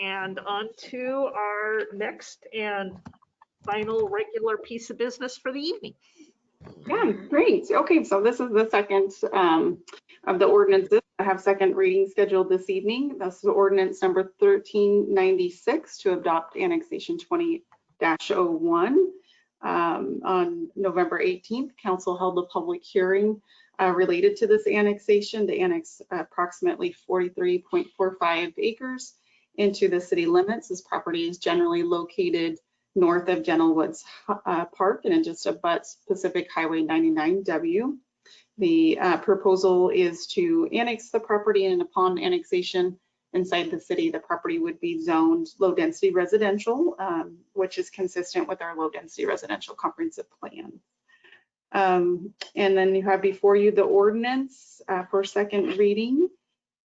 B: And on to our next and final regular piece of business for the evening.
M: Yeah, great. Okay, so this is the second of the ordinances. I have second reading scheduled this evening. This is ordinance number 1396 to adopt annexation 20-01. On November 18th, council held a public hearing related to this annexation to annex approximately 43.45 acres into the city limits. This property is generally located north of Gentle Woods Park and it just abuts Pacific Highway 99W. The proposal is to annex the property, and upon annexation inside the city, the property would be zoned low density residential, which is consistent with our low density residential comprehensive plan. And then you have before you the ordinance for second reading.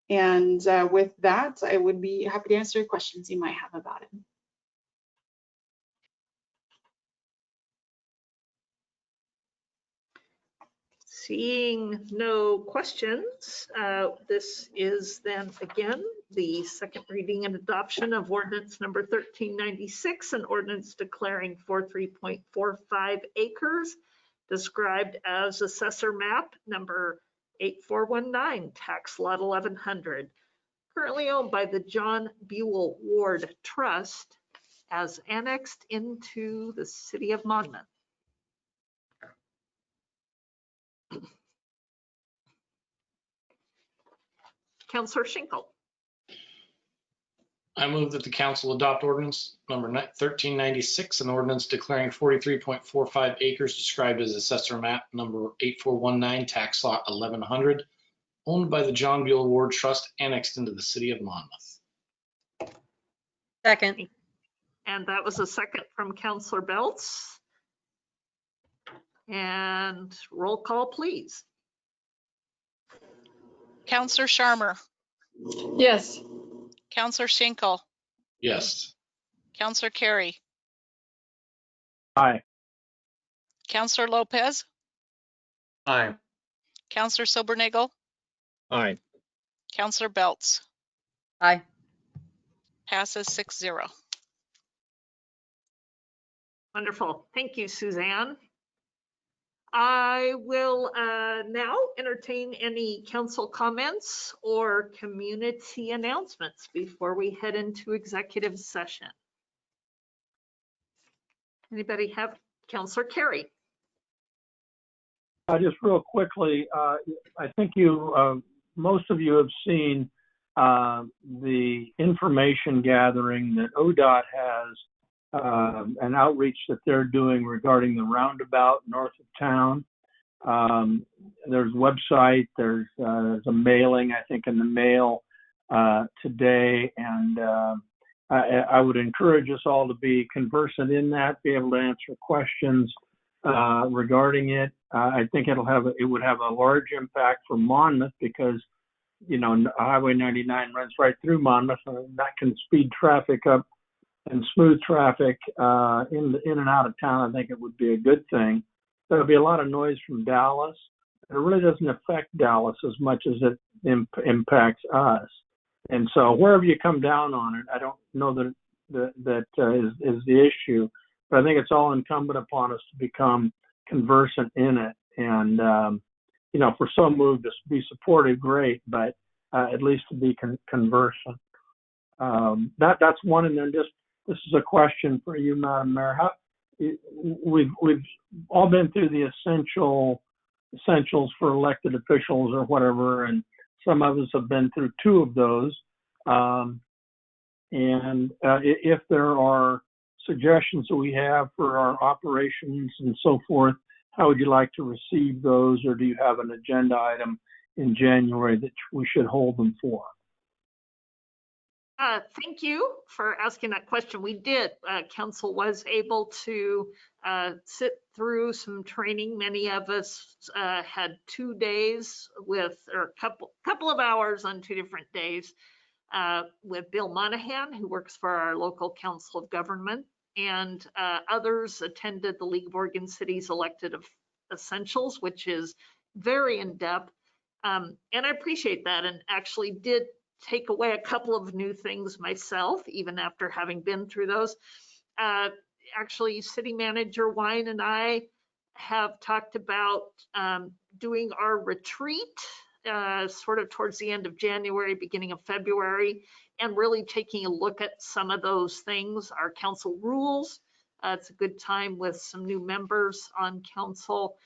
M: And with that, I would be happy to answer questions you might have about it.
B: Seeing no questions, this is then again the second reading and adoption of ordinance number 1396, an ordinance declaring 43.45 acres described as assessor map number 8419, tax lot 1100, currently owned by the John Buell Ward Trust, as annexed into the city of Monmouth. Councillor Schinkel.
N: I move that the council adopt ordinance number 1396, an ordinance declaring 43.45 acres described as assessor map number 8419, tax lot 1100, owned by the John Buell Ward Trust, annexed into the city of Monmouth.
L: Second.
B: And that was a second from Counselor Beltz. And roll call, please.
C: Counselor Sharmer,
D: Yes.
C: Counselor Schinkel,
N: Yes.
C: Counselor Carey,
G: Aye.
C: Counselor Lopez,
H: Aye.
C: Counselor Silbernagel,
E: Aye.
C: Counselor Beltz.
L: Aye.
C: Passes 6-0.
B: Wonderful. Thank you, Suzanne. I will now entertain any council comments or community announcements before we head into executive session. Anybody have? Counselor Carey?
G: Just real quickly, I think most of you have seen the information gathering that ODOT has, an outreach that they're doing regarding the roundabout north of town. There's a website, there's a mailing, I think, in the mail today, and I would encourage us all to be conversant in that, be able to answer questions regarding it. I think it would have a large impact for Monmouth because, you know, Highway 99 runs right through Monmouth, and that can speed traffic up and smooth traffic in and out of town. I think it would be a good thing. There'll be a lot of noise from Dallas. It really doesn't affect Dallas as much as it impacts us. And so wherever you come down on it, I don't know that is the issue, but I think it's all incumbent upon us to become conversant in it. And, you know, if we're so moved to be supportive, great, but at least to be conversant. That's one. And then this is a question for you, Madam Mayor. We've all been through the essentials for elected officials or whatever, and some of us have been through two of those. If there are suggestions that we have for our operations and so forth, how would you like to receive those, or do you have an agenda item in January that we should hold them for?
B: Thank you for asking that question. We did. Council was able to sit through some training. Many of us had 2 days or a couple of hours on 2 different days with Bill Monahan, who works for our local council of government, and others attended the League of Oregon Cities Elected Essentials, which is very in-depth. And I appreciate that, and actually did take away a couple of new things myself, even after having been through those. Actually, City Manager Wine and I have talked about doing our retreat sort of towards the end of January, beginning of February, and really taking a look at some of those things, our council rules. It's a good time with some new members on council,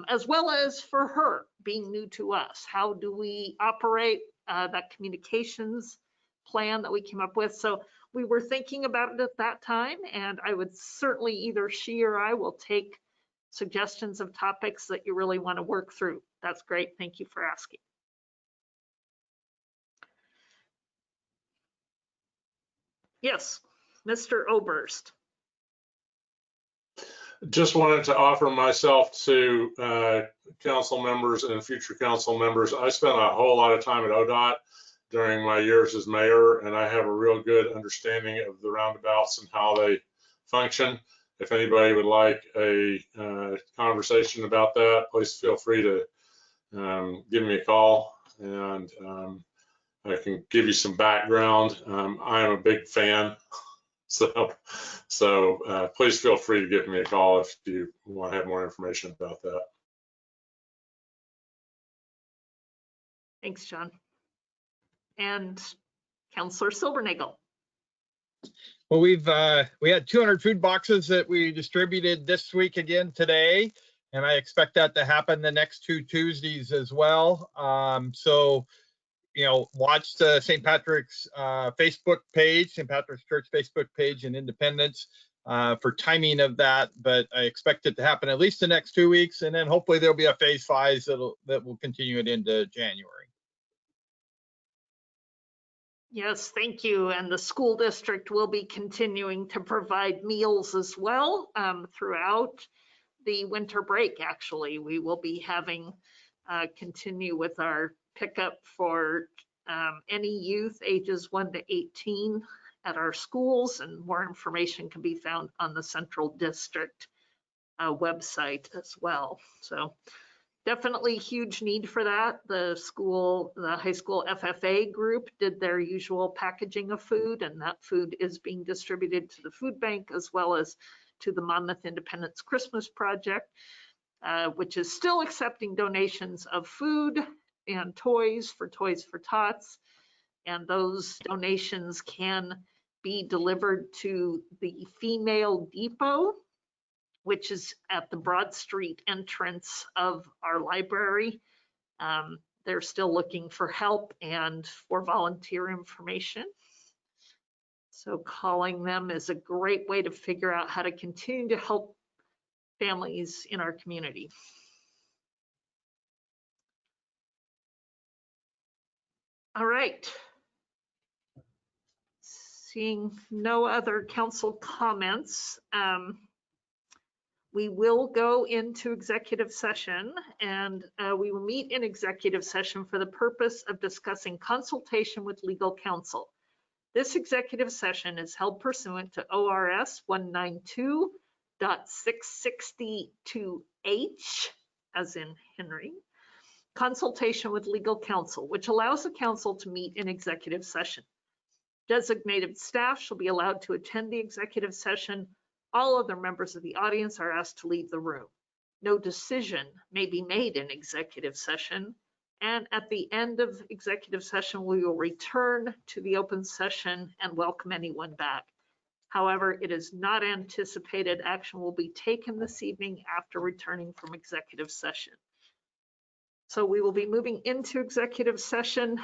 B: as well as for her being new to us. How do we operate that communications plan that we came up with? So we were thinking about it at that time, and I would certainly either she or I will take suggestions of topics that you really want to work through. That's great. Thank you for asking. Yes, Mr. Oberst.
F: Just wanted to offer myself to council members and future council members. I spent a whole lot of time at ODOT during my years as mayor, and I have a real good understanding of the roundabouts and how they function. If anybody would like a conversation about that, please feel free to give me a call, and I can give you some background. I am a big fan. So please feel free to give me a call if you want to have more information about that.
B: Thanks, John. And Councillor Silbernagel.
E: Well, we had 200 food boxes that we distributed this week again today, and I expect that to happen the next 2 Tuesdays as well. So, you know, watch the St. Patrick's Facebook page, St. Patrick's Church Facebook page in Independence for timing of that. But I expect it to happen at least the next 2 weeks, and then hopefully there'll be a phase 5 that will continue it into January.
B: Yes, thank you. And the school district will be continuing to provide meals as well throughout the winter break. Actually, we will be having continue with our pickup for any youth ages 1 to 18 at our schools, and more information can be found on the Central District website as well. So definitely huge need for that. The high school FFA group did their usual packaging of food, and that food is being distributed to the food bank as well as to the Monmouth Independence Christmas Project, which is still accepting donations of food and Toys for Tots. And those donations can be delivered to the Female Depot, which is at the Broad Street entrance of our library. They're still looking for help and for volunteer information. So calling them is a great way to figure out how to continue to help families in our community. All right. Seeing no other council comments, we will go into executive session, and we will meet in executive session for the purpose of discussing consultation with legal counsel. This executive session is held pursuant to ORS 192.662H, as in Henry, consultation with legal counsel, which allows the council to meet in executive session. Designated staff shall be allowed to attend the executive session. All other members of the audience are asked to leave the room. No decision may be made in executive session. And at the end of executive session, we will return to the open session and welcome anyone back. However, it is not anticipated action will be taken this evening after returning from executive session. So we will be moving into executive session.